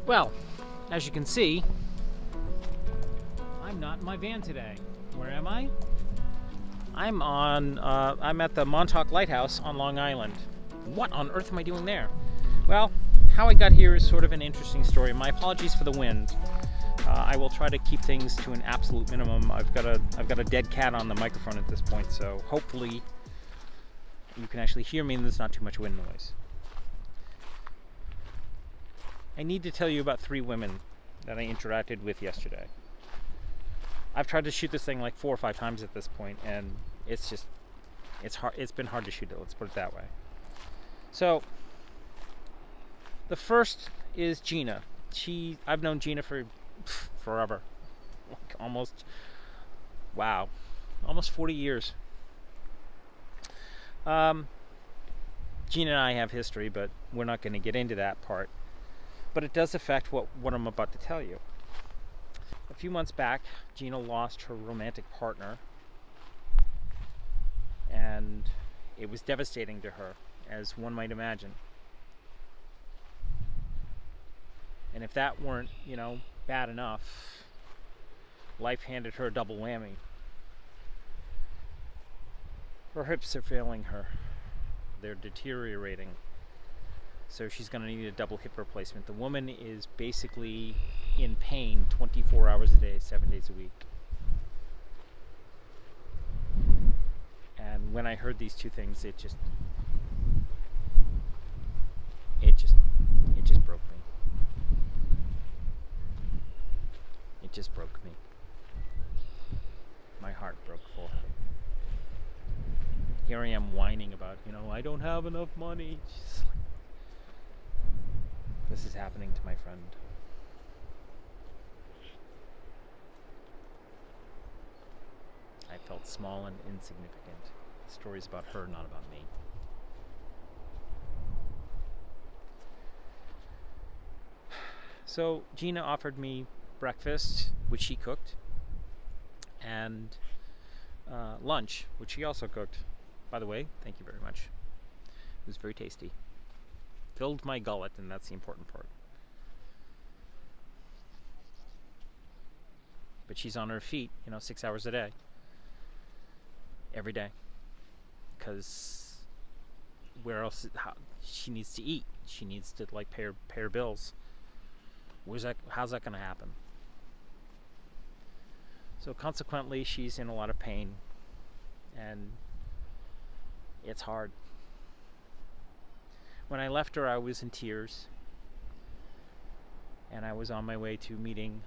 Well, as you can see, I'm not in my van today. Where am I? I'm at the Montauk Lighthouse on Long Island. What on earth am I doing there? Well, how I got here is sort of an interesting story. My apologies for the wind. I will try to keep things to an absolute minimum. I've got a dead cat on the microphone at this point, so hopefully you can actually hear me and there's not too much wind noise. I need to tell you about 3 women that I interacted with yesterday. I've tried to shoot this thing like 4 or 5 times at this point, and it's hard. It's been hard to shoot it, let's put it that way. So, the first is Gina. I've known Gina for forever. Like almost 40 years. Gina and I have history, but we're not going to get into that part. But it does affect what I'm about to tell you. A few months back, Gina lost her romantic partner, and it was devastating to her, as one might imagine. And if that weren't, bad enough, life handed her a double whammy. Her hips are failing her. They're deteriorating. So she's going to need a double hip replacement. The woman is basically in pain 24 hours a day, 7 days a week. And when I heard these 2 things, it just broke me. It just broke me. My heart broke for her. Here I am whining about, I don't have enough money. She's like, this is happening to my friend. I felt small and insignificant. The story's about her, not about me. So Gina offered me breakfast, which she cooked, and lunch, which she also cooked. By the way, thank you very much. It was very tasty. Filled my gullet, and that's the important part. But she's on her feet, 6 hours a day. Every day. Because where else? She needs to eat. She needs to pay her bills. How's that going to happen? So consequently, she's in a lot of pain, and it's hard. When I left her, I was in tears, and I was on my way to meeting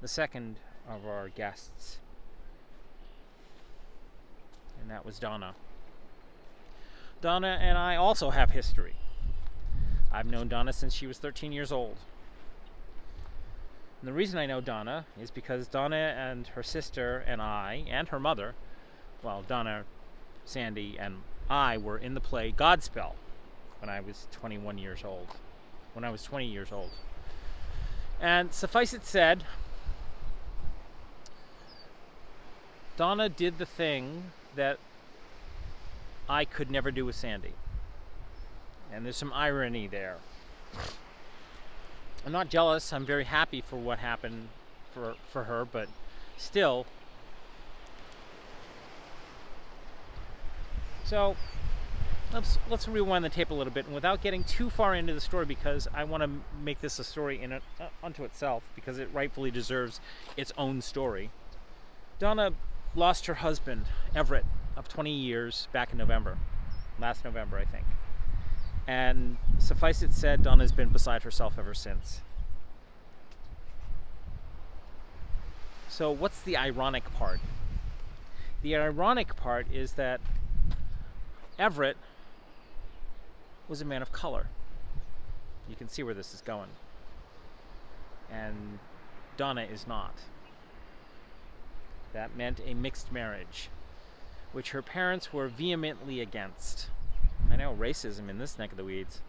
the second of our guests, and that was Donna. Donna and I also have history. I've known Donna since she was 13 years old. And the reason I know Donna is because Donna and her sister and I and her mother, Donna, Sandy, and I were in the play Godspell when I was 20 years old. And suffice it said, Donna did the thing that I could never do with Sandy. And there's some irony there. I'm not jealous. I'm very happy for what happened for her, but still. So let's rewind the tape a little bit, and without getting too far into the story, because I want to make this a story unto itself, because it rightfully deserves its own story. Donna lost her husband, Everett, of 20 years back in last November, I think. And suffice it said, Donna's been beside herself ever since. So what's the ironic part? The ironic part is that Everett was a man of color. You can see where this is going. And Donna is not. That meant a mixed marriage, which her parents were vehemently against. I know, racism in this neck of the weeds.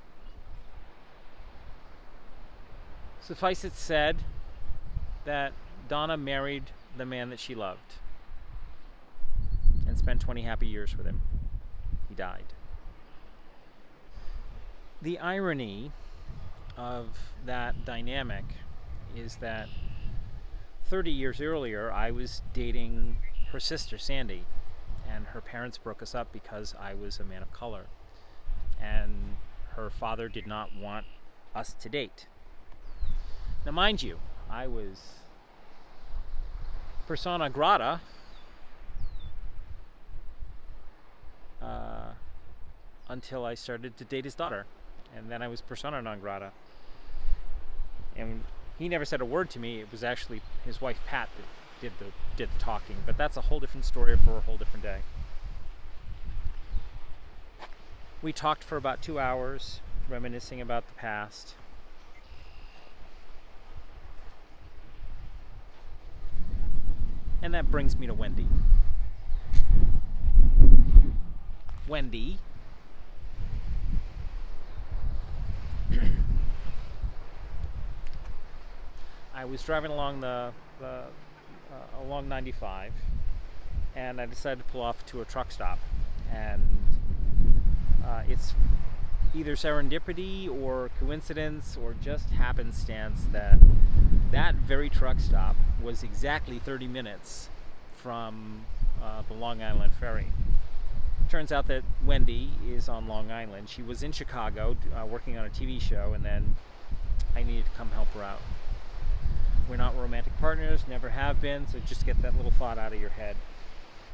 Suffice it said that Donna married the man that she loved and spent 20 happy years with him. He died. The irony of that dynamic is that 30 years earlier, I was dating her sister, Sandy, and her parents broke us up because I was a man of color. And her father did not want us to date. Now, mind you, I was persona grata until I started to date his daughter. And then I was persona non grata. And he never said a word to me. It was actually his wife, Pat, that did the talking. But that's a whole different story for a whole different day. We talked for about 2 hours, reminiscing about the past. And that brings me to Wendy. Wendy I was driving along along 95, and I decided to pull off to a truck stop. And it's either serendipity or coincidence or just happenstance that very truck stop was exactly 30 minutes from the Long Island ferry. Turns out that Wendy is on Long Island. She was in Chicago working on a TV show, and then I needed to come help her out. We're not romantic partners, never have been, so just get that little thought out of your head.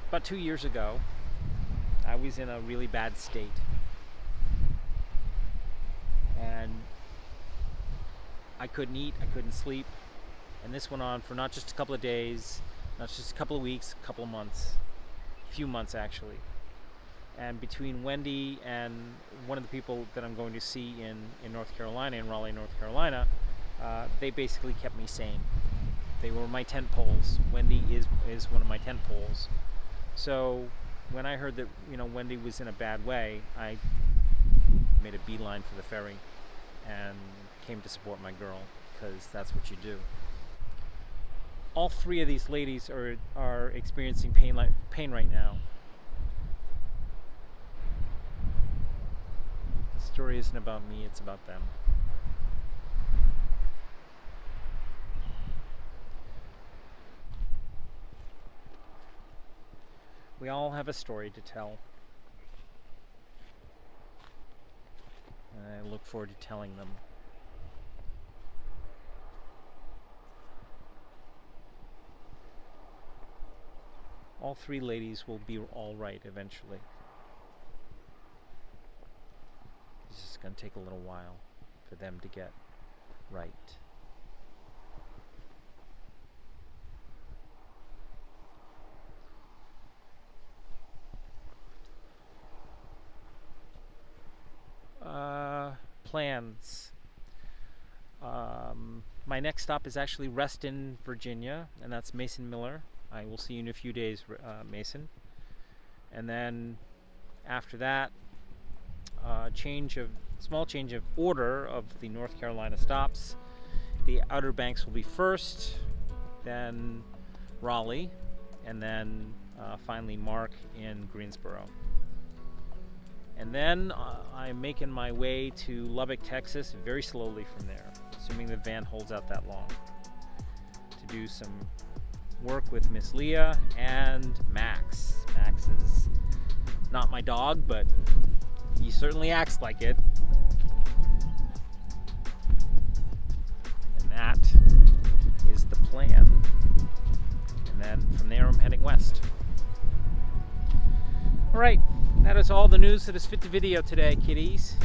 About 2 years ago, I was in a really bad state. And I couldn't eat, I couldn't sleep, and this went on for not just a couple of days, not just a couple of weeks, a couple of months, a few months actually. And between Wendy and one of the people that I'm going to see in North Carolina, in Raleigh, North Carolina, they basically kept me sane. They were my tent poles. Wendy is one of my tent poles. So when I heard that Wendy was in a bad way, I made a beeline for the ferry and came to support my girl, because that's what you do. All three of these ladies are experiencing pain right now. The story isn't about me, it's about them. We all have a story to tell, and I look forward to telling them. All three ladies will be all right eventually. It's just going to take a little while for them to get right. Plans. My next stop is actually Reston, Virginia, and that's Mason Miller. I will see you in a few days, Mason. And then after that, small change of order of the North Carolina stops. The Outer Banks will be first, then Raleigh, and then finally Mark in Greensboro. And then I'm making my way to Lubbock, Texas, very slowly from there, assuming the van holds out that long, to do some work with Miss Leah and Max. Max is not my dog, but he certainly acts like it. And that is the plan. And then from there I'm heading west. Alright, that is all the news that is fit to video today, kiddies.